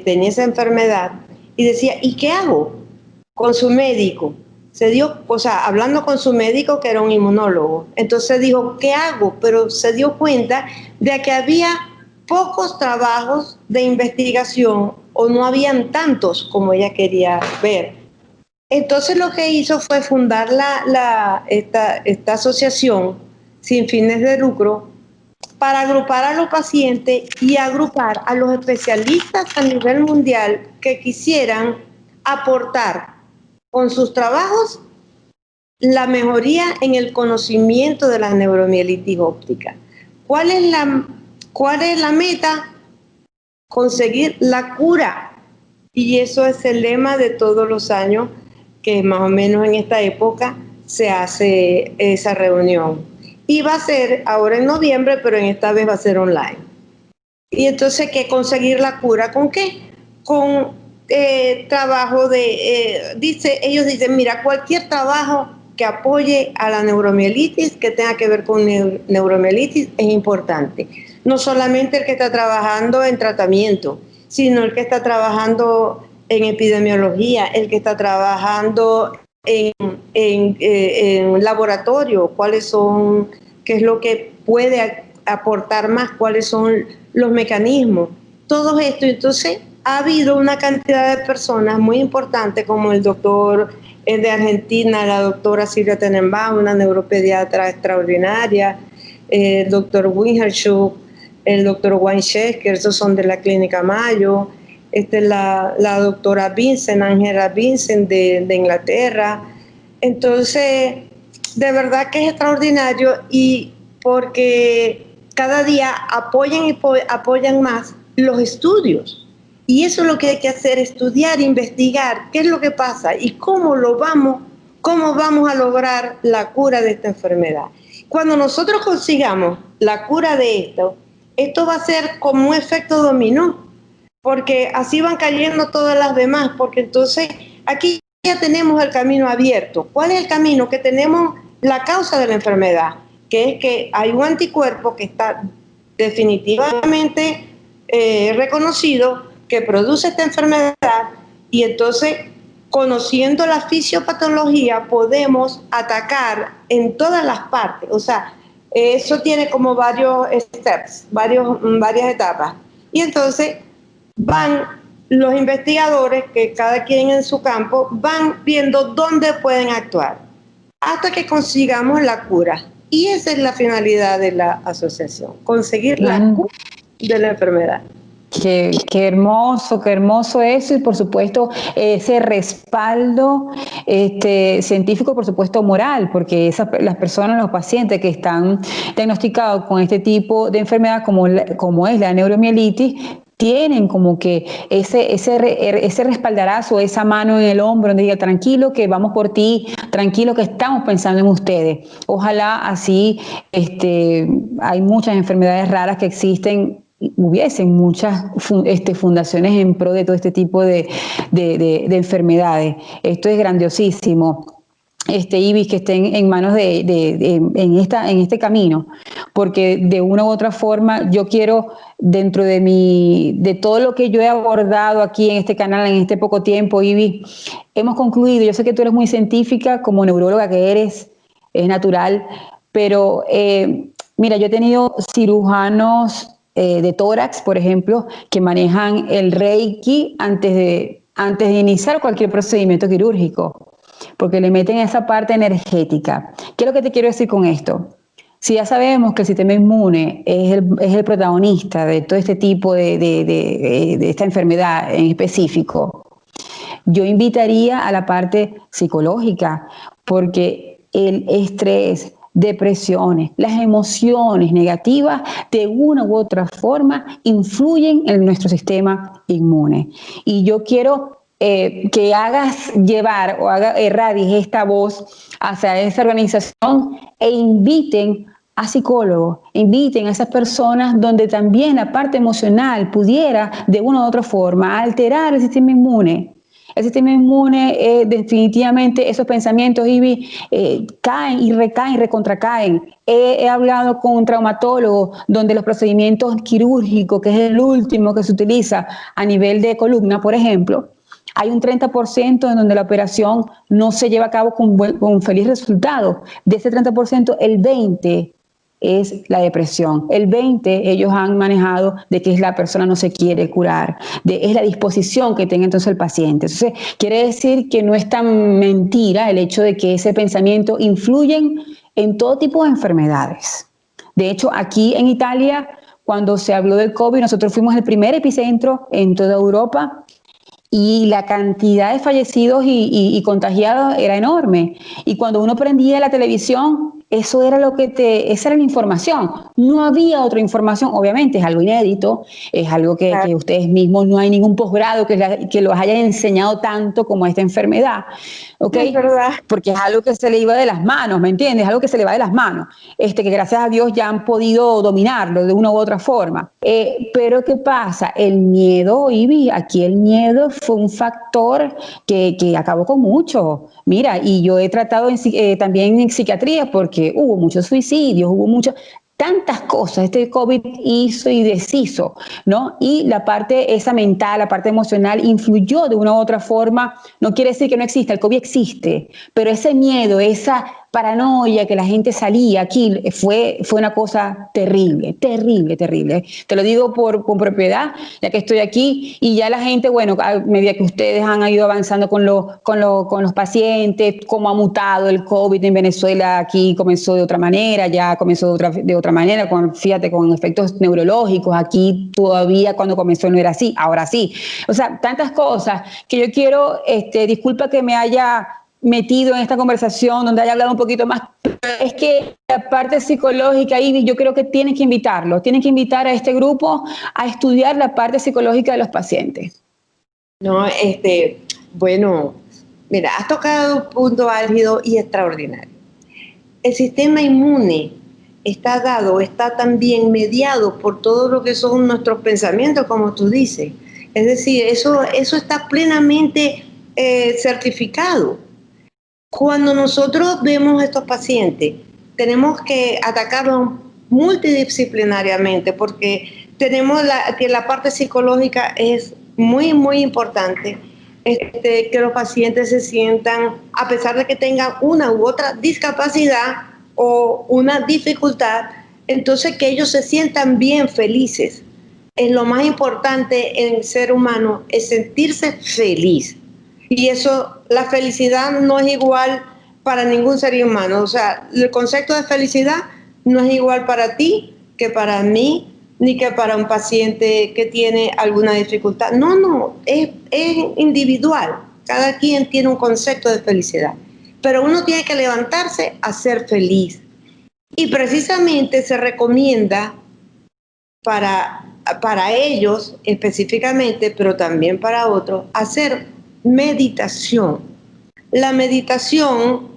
tenía esa enfermedad y decía, ¿y qué hago? Con su médico. Hablando con su médico que era un inmunólogo. Entonces dijo, ¿qué hago? Pero se dio cuenta de que había pocos trabajos de investigación o no habían tantos como ella quería ver. Entonces lo que hizo fue fundar esta asociación sin fines de lucro para agrupar a los pacientes y agrupar a los especialistas a nivel mundial que quisieran aportar con sus trabajos la mejoría en el conocimiento de la neuromielitis óptica. ¿Cuál es la meta? Conseguir la cura. Y eso es el lema de todos los años, que más o menos en esta época se hace esa reunión. Y va a ser ahora en noviembre, pero en esta vez va a ser online. Y entonces, ¿qué conseguir la cura? ¿Con qué? Con trabajo ellos dicen, mira, cualquier trabajo que apoye a la neuromielitis, que tenga que ver con neuromielitis, es importante. No solamente el que está trabajando en tratamiento, sino el que está trabajando en epidemiología, el que está trabajando en laboratorio, qué es lo que puede aportar más, cuáles son los mecanismos. Todo esto, entonces, ha habido una cantidad de personas muy importantes como el doctor de Argentina, la doctora Silvia Tenenbaum, una neuropediatra extraordinaria, el doctor Winterschuk, el doctor Weinschecker, esos son de la Clínica Mayo, la doctora Vincent, Angela Vincent de Inglaterra. Entonces, de verdad que es extraordinario y porque cada día apoyan más los estudios. Y eso es lo que hay que hacer, estudiar, investigar qué es lo que pasa y cómo vamos a lograr la cura de esta enfermedad. Cuando nosotros consigamos la cura de esto va a ser como un efecto dominó, porque así van cayendo todas las demás, porque entonces aquí ya tenemos el camino abierto. ¿Cuál es el camino? Que tenemos la causa de la enfermedad, que es que hay un anticuerpo que está definitivamente reconocido que produce esta enfermedad Y entonces, conociendo la fisiopatología, podemos atacar en todas las partes. O sea, eso tiene como varios steps, varias etapas. Y entonces van los investigadores, que cada quien en su campo, van viendo dónde pueden actuar hasta que consigamos la cura. Y esa es la finalidad de la asociación, conseguir la cura de la enfermedad. Qué hermoso eso, y por supuesto ese respaldo científico, por supuesto moral, porque las personas, los pacientes que están diagnosticados con este tipo de enfermedad como es la neuromielitis, tienen como que ese respaldarazo, esa mano en el hombro donde diga: tranquilo que vamos por ti, tranquilo que estamos pensando en ustedes. Ojalá así, hay muchas enfermedades raras que existen, hubiesen muchas fundaciones en pro de todo este tipo de enfermedades. Esto es grandiosísimo. Ibis, que estén en manos en este camino, porque de una u otra forma yo quiero, dentro de todo lo que yo he abordado aquí en este canal en este poco tiempo, Ibis, hemos concluido. Yo sé que tú eres muy científica, como neuróloga que eres, es natural, pero mira, yo he tenido cirujanos de tórax, por ejemplo, que manejan el Reiki antes de iniciar cualquier procedimiento quirúrgico, porque le meten esa parte energética. ¿Qué es lo que te quiero decir con esto? Si ya sabemos que el sistema inmune es el protagonista de todo este tipo de esta enfermedad en específico, yo invitaría a la parte psicológica, porque el estrés, depresiones, las emociones negativas, de una u otra forma influyen en nuestro sistema inmune. Y yo quiero que hagas llevar o irradies esta voz hacia esa organización e inviten a psicólogos, inviten a esas personas donde también la parte emocional pudiera de una u otra forma alterar el sistema inmune. El sistema inmune, definitivamente, esos pensamientos, Ivy, caen y recaen, recontracaen. He hablado con un traumatólogo donde los procedimientos quirúrgicos, que es el último que se utiliza a nivel de columna, por ejemplo, hay un 30% en donde la operación no se lleva a cabo con feliz resultado. De ese 30%, el 20% es la depresión. El 20% ellos han manejado de que la persona no se quiere curar, es la disposición que tenga entonces el paciente. Entonces, quiere decir que no es tan mentira el hecho de que ese pensamiento influye en todo tipo de enfermedades. De hecho, aquí en Italia, cuando se habló del COVID, nosotros fuimos el primer epicentro en toda Europa, y la cantidad de fallecidos y contagiados era enorme. Y cuando uno prendía la televisión, esa era la información. No había otra información. Obviamente es algo inédito, es algo que ustedes mismos, no hay ningún posgrado que los haya enseñado tanto como esta enfermedad. ¿Okay? Es verdad. Porque es algo que se le iba de las manos, ¿me entiendes? Es algo que se le va de las manos, que gracias a Dios ya han podido dominarlo de una u otra forma. Pero ¿qué pasa? El miedo, Ivy, aquí el miedo fue un factor que acabó con mucho. Mira, y yo he tratado también en psiquiatría, porque hubo muchos suicidios, tantas cosas este COVID hizo y deshizo, ¿no? Y la parte esa mental, la parte emocional influyó de una u otra forma. No quiere decir que no exista, el COVID existe, pero ese miedo, esa paranoia que la gente salía aquí fue una cosa terrible, terrible, terrible. Te lo digo con propiedad, ya que estoy aquí, y ya la gente, bueno, a medida que ustedes han ido avanzando con los pacientes, cómo ha mutado el COVID en Venezuela, aquí comenzó de otra manera, ya comenzó de otra manera, fíjate, con efectos neurológicos. Aquí todavía cuando comenzó no era así, ahora sí. O sea, tantas cosas que yo quiero, disculpa que me haya metido en esta conversación donde haya hablado un poquito más, es que la parte psicológica, y yo creo que tienen que invitar a este grupo a estudiar la parte psicológica de los pacientes. No, bueno, mira, has tocado un punto álgido y extraordinario. El sistema inmune está también mediado por todo lo que son nuestros pensamientos, como tú dices. Es decir, eso está plenamente certificado. Cuando nosotros vemos a estos pacientes, tenemos que atacarlos multidisciplinariamente, porque tenemos que la parte psicológica es muy, muy importante, que los pacientes se sientan, a pesar de que tengan una u otra discapacidad o una dificultad, entonces que ellos se sientan bien felices. Es lo más importante en el ser humano, es sentirse feliz. Y eso, la felicidad no es igual para ningún ser humano. O sea, el concepto de felicidad no es igual para ti que para mí, ni que para un paciente que tiene alguna dificultad. No, es individual. Cada quien tiene un concepto de felicidad. Pero uno tiene que levantarse a ser feliz. Y precisamente se recomienda para ellos específicamente, pero también para otros, hacer meditación. La meditación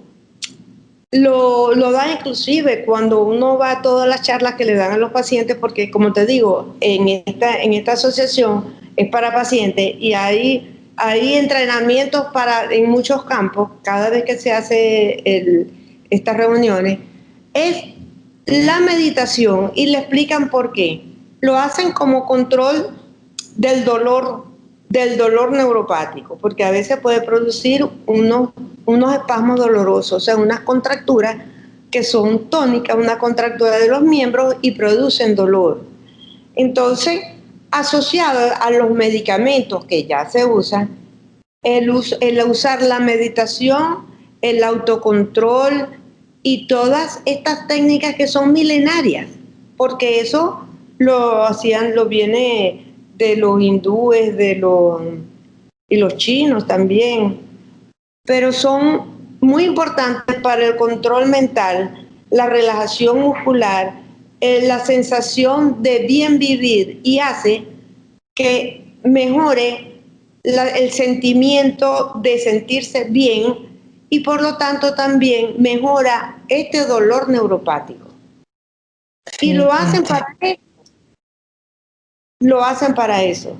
lo da inclusive cuando uno va a todas las charlas que le dan a los pacientes, porque como te digo, en esta asociación es para pacientes y hay entrenamientos en muchos campos, cada vez que se hace estas reuniones, es la meditación y le explican por qué. Lo hacen como control del dolor neuropático, porque a veces puede producir unos espasmos dolorosos, o sea, unas contracturas que son tónicas, una contractura de los miembros y producen dolor. Entonces, asociado a los medicamentos que ya se usan, el usar la meditación, el autocontrol y todas estas técnicas que son milenarias, porque eso lo viene de los hindúes, y los chinos también, pero son muy importantes para el control mental, la relajación muscular, la sensación de bien vivir, y hace que mejore el sentimiento de sentirse bien y por lo tanto también mejora este dolor neuropático. Y lo hacen para eso.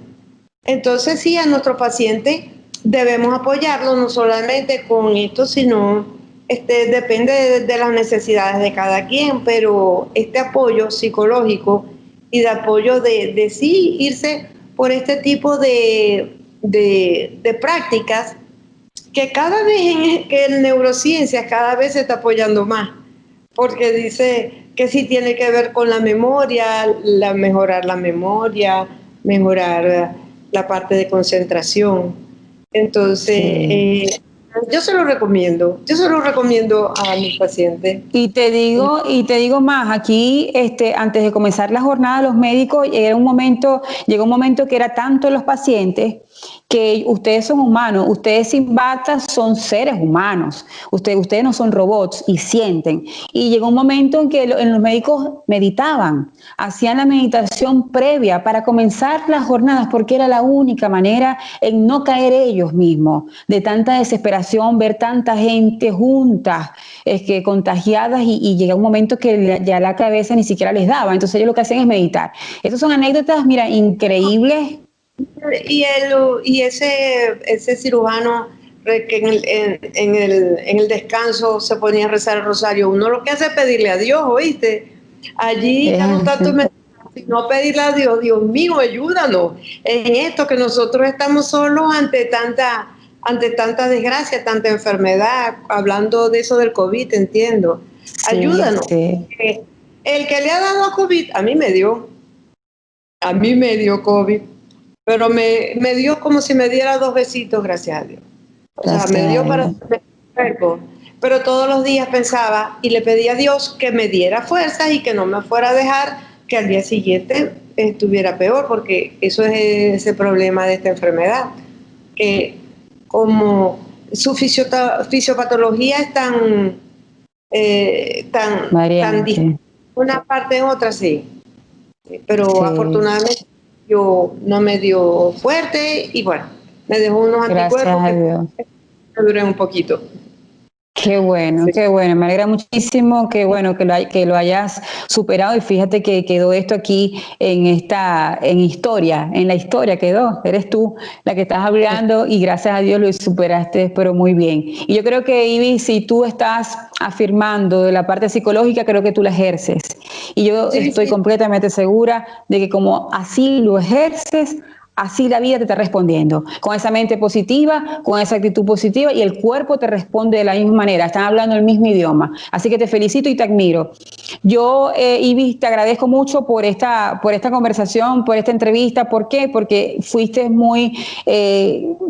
Entonces sí, a nuestro paciente debemos apoyarlo no solamente con esto, sino depende de las necesidades de cada quien, pero este apoyo psicológico y de apoyo de sí irse por este tipo de prácticas que cada vez que en neurociencias cada vez se está apoyando más, porque dice que sí tiene que ver con la memoria, mejorar la memoria, mejorar la parte de concentración. Entonces, yo se lo recomiendo a mis pacientes. Y te digo más, aquí antes de comenzar la jornada, los médicos llegó un momento que era tanto los pacientes que ustedes son humanos, ustedes sin batas son seres humanos, ustedes no son robots y sienten. Y llegó un momento en que los médicos meditaban, hacían la meditación previa para comenzar las jornadas, porque era la única manera en no caer ellos mismos, de tanta desesperación, ver tanta gente juntas, contagiadas, y llega un momento que ya la cabeza ni siquiera les daba. Entonces ellos lo que hacen es meditar. Esas son anécdotas, mira, increíbles. Y ese cirujano que en el descanso se ponía a rezar el rosario, uno lo que hace es pedirle a Dios, ¿oíste? Allí no pedirle a Dios, Dios mío, ayúdanos en esto, que nosotros estamos solos ante tanta desgracia, tanta enfermedad, hablando de eso del COVID, entiendo. Ayúdanos. Sí. El que le ha dado COVID, a mí me dio COVID. Pero me dio como si me diera 2 besitos, gracias a Dios. O sea, me dio para el cuerpo. Pero todos los días pensaba y le pedía a Dios que me diera fuerzas y que no me fuera a dejar que al día siguiente estuviera peor, porque eso es ese problema de esta enfermedad, que como su fisiopatología es tan distinta una parte en otra, sí. Pero sí, afortunadamente yo no me dio fuerte y bueno, me dejó unos anticuerpos que duré un poquito. Qué bueno, sí. Qué bueno, me alegra muchísimo, que bueno que lo hayas superado, y fíjate que quedó esto aquí en la historia quedó, eres tú la que estás hablando y gracias a Dios lo superaste, pero muy bien. Y yo creo que, Ivy, si tú estás afirmando de la parte psicológica, creo que tú la ejerces, y yo estoy completamente segura de que como así lo ejerces, así la vida te está respondiendo, con esa mente positiva, con esa actitud positiva, y el cuerpo te responde de la misma manera, están hablando el mismo idioma. Así que te felicito y te admiro. Yo, Ivy, te agradezco mucho por esta conversación, por esta entrevista. ¿Por qué? Porque fuiste muy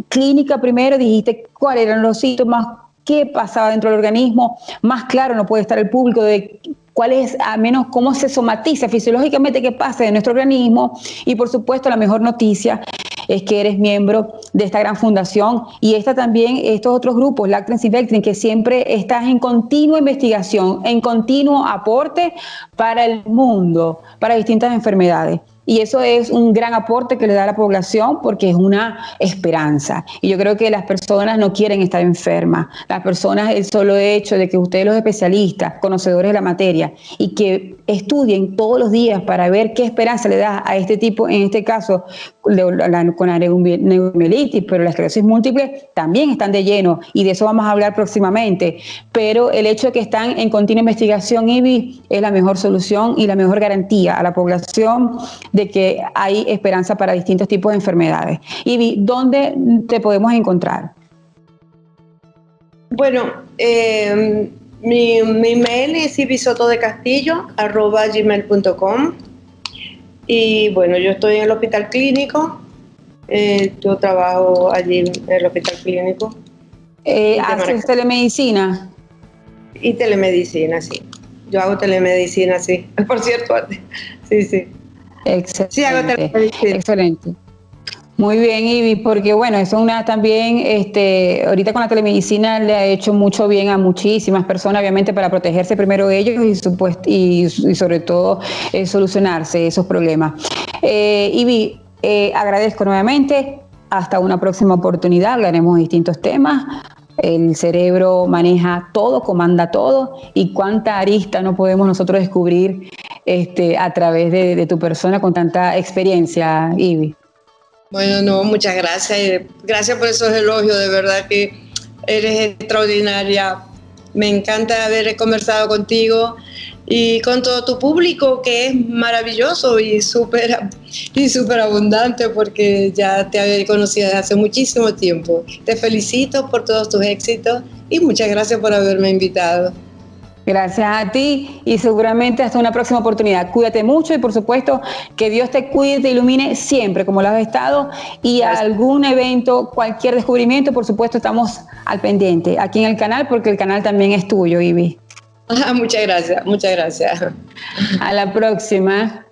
clínica primero, dijiste cuáles eran los síntomas, qué pasaba dentro del organismo. Más claro no puede estar el público de cuál es, a menos cómo se somatiza fisiológicamente, qué pasa en nuestro organismo. Y por supuesto, la mejor noticia es que eres miembro de esta gran fundación y estos otros grupos, Lactens y Vectren, que siempre estás en continua investigación, en continuo aporte para el mundo, para distintas enfermedades. Y eso es un gran aporte que le da a la población porque es una esperanza. Y yo creo que las personas no quieren estar enfermas. Las personas, el solo hecho de que ustedes, los especialistas, conocedores de la materia, y que estudien todos los días para ver qué esperanza le da a este tipo, en este caso, con la neuromielitis, pero la esclerosis múltiple, también están de lleno. Y de eso vamos a hablar próximamente. Pero el hecho de que están en continua investigación, IBI, es la mejor solución y la mejor garantía a la población de que hay esperanza para distintos tipos de enfermedades. Ivy, ¿dónde te podemos encontrar? Bueno, mi email es ibisotodecastillo@gmail.com y bueno, yo estoy en el hospital clínico, yo trabajo allí en el hospital clínico. ¿Haces telemedicina? Y telemedicina, sí. Yo hago telemedicina, sí. Por cierto, sí. Excelente. Sí, hago telemedicina. Excelente. Muy bien, Ivy, porque bueno, eso es una también, ahorita con la telemedicina le ha hecho mucho bien a muchísimas personas, obviamente para protegerse primero ellos y sobre todo solucionarse esos problemas. Ivy, agradezco nuevamente, hasta una próxima oportunidad, hablaremos de distintos temas. El cerebro maneja todo, comanda todo, y cuánta arista no podemos nosotros descubrir a través de tu persona con tanta experiencia, Ivy. Bueno, no, muchas gracias. Gracias por esos elogios, de verdad que eres extraordinaria. Me encanta haber conversado contigo y con todo tu público, que es maravilloso y súper abundante, porque ya te había conocido desde hace muchísimo tiempo. Te felicito por todos tus éxitos y muchas gracias por haberme invitado. Gracias a ti y seguramente hasta una próxima oportunidad. Cuídate mucho y por supuesto que Dios te cuide y te ilumine siempre como lo has estado, y a algún evento, cualquier descubrimiento, por supuesto estamos al pendiente aquí en el canal, porque el canal también es tuyo, Ivy. Muchas gracias. A la próxima.